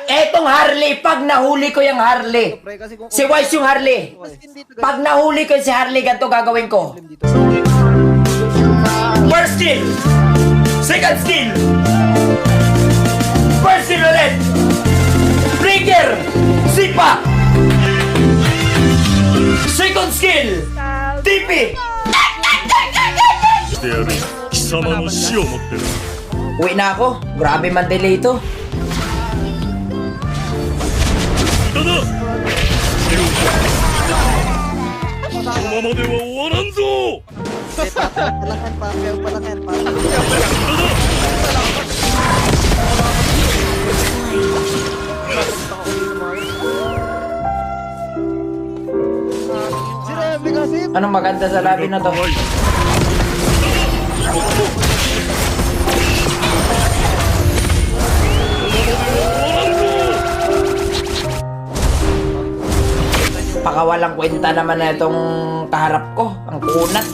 Etong Harley, pag nahuli ko yung Harley. Si Wise yung Harley. Pag nahuli ko si Harley, ganito gagawin ko. First skill. Second skill. First skill ulit. Trigger. Sipa. Second skill. TP. Uwi na ako. Grabe man delay ito. Anong maganda sa labi na to? Pakawalang kwenta naman na itong kaharap ko. Ang kunat.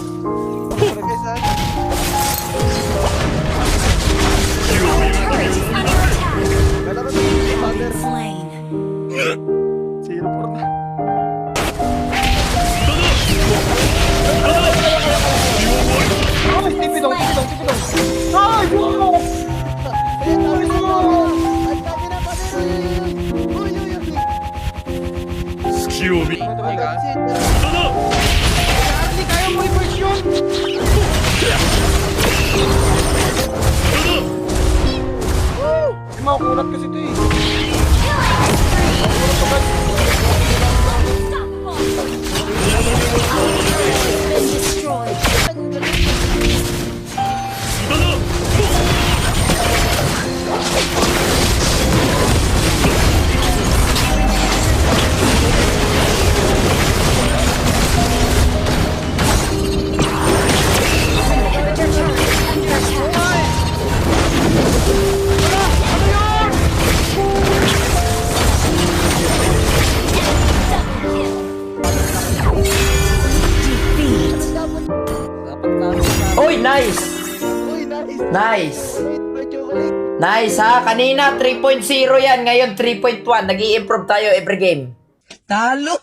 Makukulat kasi ito eh. Uy, nice! Nice! Nice ha! Kanina 3.0 yan, ngayon 3.1. Nag-i-improve tayo every game. Talo!